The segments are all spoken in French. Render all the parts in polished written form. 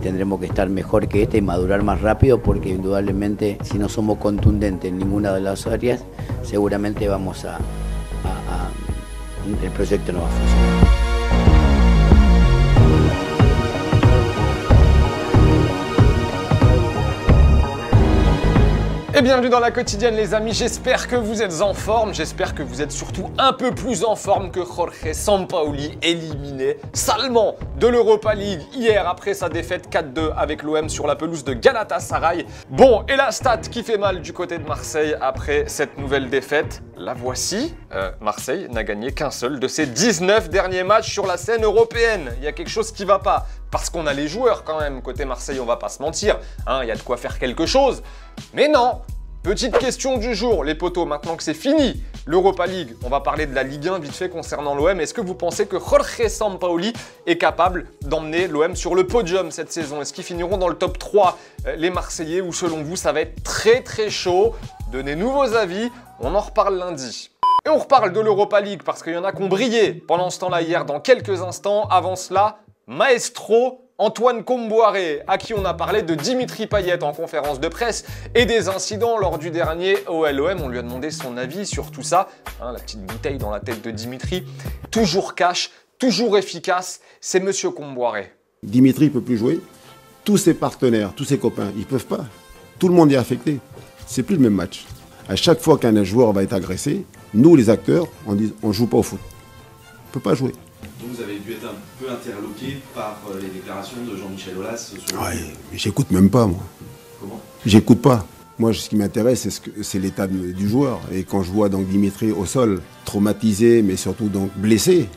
tendremos que estar mejor que y madurar más rápido porque indudablemente si no somos contundentes en ninguna de las áreas, seguramente el proyecto no va a funcionar. Et bienvenue dans la quotidienne les amis, j'espère que vous êtes en forme, j'espère que vous êtes surtout un peu plus en forme que Jorge Sampaoli, éliminé salement de l'Europa League hier après sa défaite 4-2 avec l'OM sur la pelouse de Galatasaray. Bon, et la stat qui fait mal du côté de Marseille après cette nouvelle défaite, la voici, Marseille n'a gagné qu'un seul de ses 19 derniers matchs sur la scène européenne. Il y a quelque chose qui va pas. Parce qu'on a les joueurs quand même, côté Marseille, on va pas se mentir, hein, il y a de quoi faire quelque chose. Mais non, petite question du jour, les potos, maintenant que c'est fini, l'Europa League, on va parler de la Ligue 1 vite fait concernant l'OM. Est-ce que vous pensez que Jorge Sampaoli est capable d'emmener l'OM sur le podium cette saison? Est-ce qu'ils finiront dans le top 3, les Marseillais, ou selon vous, ça va être très chaud? Donnez-nous vos avis, on en reparle lundi. Et on reparle de l'Europa League parce qu'il y en a qui ont brillé pendant ce temps-là hier dans quelques instants. Avant cela, Maestro Antoine Kombouaré, à qui on a parlé de Dimitri Payet en conférence de presse et des incidents lors du dernier OLOM. On lui a demandé son avis sur tout ça. Hein, la petite bouteille dans la tête de Dimitri. Toujours cash, toujours efficace, c'est Monsieur Kombouaré. Dimitri ne peut plus jouer. Tous ses partenaires, tous ses copains, ils ne peuvent pas. Tout le monde est affecté. C'est plus le même match. À chaque fois qu'un joueur va être agressé, nous les acteurs, on dit on ne joue pas au foot. On ne peut pas jouer. Vous avez dû être un peu interloqué par les déclarations de Jean-Michel Aulas sur... Ouais, mais j'écoute même pas, moi. Comment? J'écoute pas. Moi, ce qui m'intéresse, c'est l'état du joueur. Et quand je vois donc Dimitri au sol, traumatisé, mais surtout donc blessé,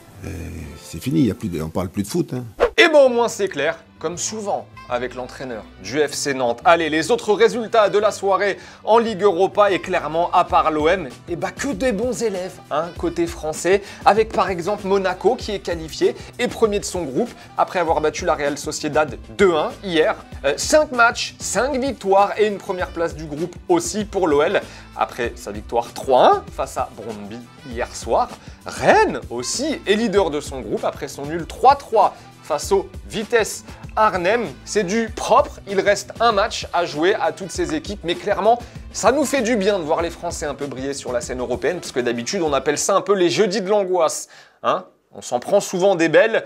c'est fini, on parle plus de foot. Hein. Et bon, au moins c'est clair, comme souvent avec l'entraîneur du FC Nantes. Allez, les autres résultats de la soirée en Ligue Europa et clairement, à part l'OM, et bah que des bons élèves, hein, côté français, avec par exemple Monaco qui est qualifié et premier de son groupe après avoir battu la Real Sociedad 2-1 hier. 5 matchs, 5 victoires et une première place du groupe aussi pour l'OL. Après sa victoire 3-1 face à Brøndby hier soir, Rennes aussi est leader de son groupe après son nul 3-3 face au Vitesse Arnhem. C'est du propre, il reste un match à jouer à toutes ces équipes, mais clairement, ça nous fait du bien de voir les Français un peu briller sur la scène européenne, parce que d'habitude, on appelle ça un peu les jeudis de l'angoisse. Hein, on s'en prend souvent des belles.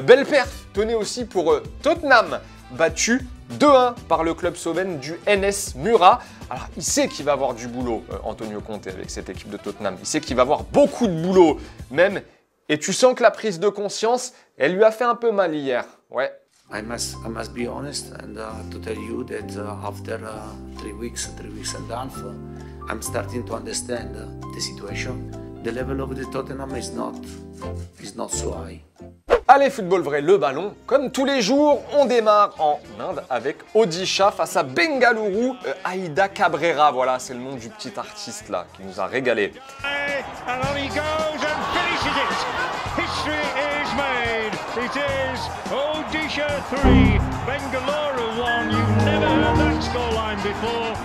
Belle perf, tenez aussi pour Tottenham, battu 2-1 par le club slovène du NS Mura. Alors, il sait qu'il va avoir du boulot, Antonio Conte, avec cette équipe de Tottenham. Il sait qu'il va avoir beaucoup de boulot, même. Et tu sens que la prise de conscience, elle lui a fait un peu mal hier. Ouais. I must be honest and to tell you that after 3 weeks and a half, I'm starting to understand the situation. The level of the Tottenham is not so high. Allez, football vrai, le ballon. Comme tous les jours, on démarre en Inde avec Odisha face à Bengaluru. Aida Cabrera, voilà, c'est le nom du petit artiste là qui nous a régalé. It is Odisha 3, Bengaluru 1. You've never heard that scoreline before.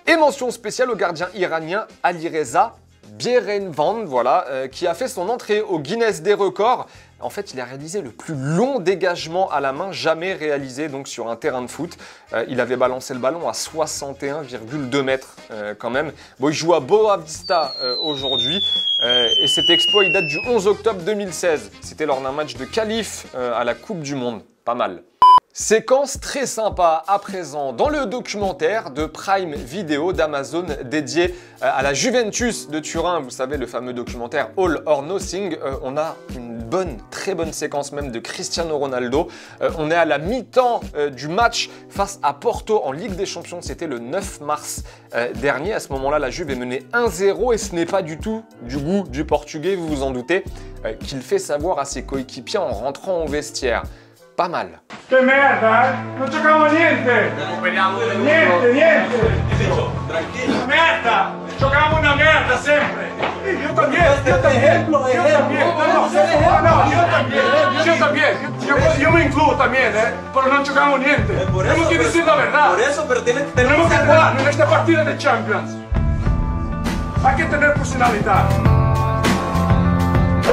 Et mention spéciale au gardien iranien Alireza Bierenvand, voilà, qui a fait son entrée au Guinness des records. En fait, il a réalisé le plus long dégagement à la main jamais réalisé donc sur un terrain de foot. Il avait balancé le ballon à 61,2 mètres quand même. Bon, il joue à Boa Vista aujourd'hui et cet exploit il date du 11 octobre 2016. C'était lors d'un match de qualif à la Coupe du Monde. Pas mal. Séquence très sympa à présent dans le documentaire de Prime Video d'Amazon dédié à la Juventus de Turin. Vous savez, le fameux documentaire All or Nothing. On a une très bonne séquence même de Cristiano Ronaldo. On est à la mi-temps du match face à Porto en Ligue des Champions. C'était le 9 mars dernier. À ce moment-là, la Juve est menée 1-0 et ce n'est pas du tout du goût du Portugais, vous vous en doutez, qu'il fait savoir à ses coéquipiers en rentrant au vestiaire. Pas mal. Che merda, non giocavamo niente! Niente! Merda! Giocavamo una merda sempre! Io también! Yo me incluyo también, pero no jugamos niente. Tenemos que decir la verdad. Por eso, pero tenemos que jugar en esta partida de Champions. Hay que tener personalidad.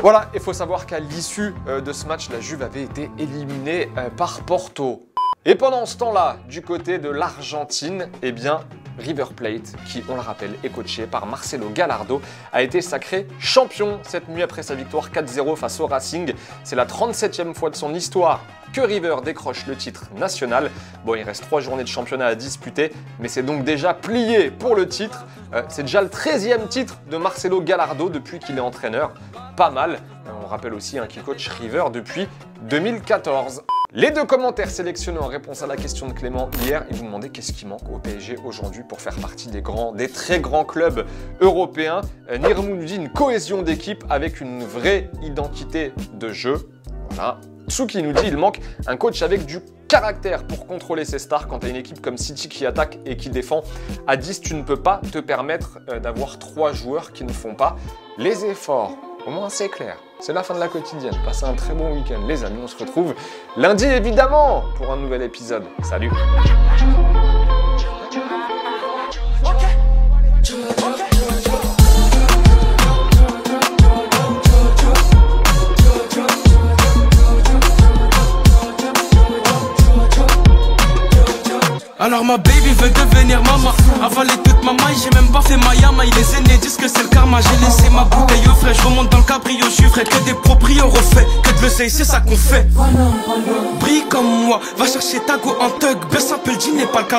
Voilà, il faut savoir qu'à l'issue de ce match, la Juve avait été éliminée par Porto. Et pendant ce temps-là, du côté de l'Argentine, eh bien, River Plate, qui, on le rappelle, est coaché par Marcelo Gallardo, a été sacré champion cette nuit après sa victoire 4-0 face au Racing. C'est la 37e fois de son histoire que River décroche le titre national. Bon, il reste 3 journées de championnat à disputer, mais c'est donc déjà plié pour le titre. C'est déjà le 13e titre de Marcelo Gallardo depuis qu'il est entraîneur. Pas mal. On rappelle aussi qu'il coach River depuis 2014. Les 2 commentaires sélectionnés en réponse à la question de Clément hier, ils vous demandaient qu'est-ce qui manque au PSG aujourd'hui pour faire partie des très grands clubs européens. Nirmou nous dit une cohésion d'équipe avec une vraie identité de jeu. Voilà. Tsuki nous dit il manque un coach avec du caractère pour contrôler ses stars. Quand tu as une équipe comme City qui attaque et qui défend à 10, tu ne peux pas te permettre d'avoir 3 joueurs qui ne font pas les efforts. Au moins c'est clair, c'est la fin de la quotidienne. Passez un très bon week-end les amis, on se retrouve lundi évidemment pour un nouvel épisode. Salut. Alors ma baby veut devenir maman. Avaler toute ma maille, j'ai même pas fait ma yama. Les aînés disent que c'est le karma. J'ai laissé ma bouteille au frais. Je remonte dans le cabrio, je suis frais. Que des proprios refaits, que de l'oseille, c'est ça qu'on fait. Brille comme moi, va chercher ta go en thug. Baisse un peu le jean, n'est pas le cas.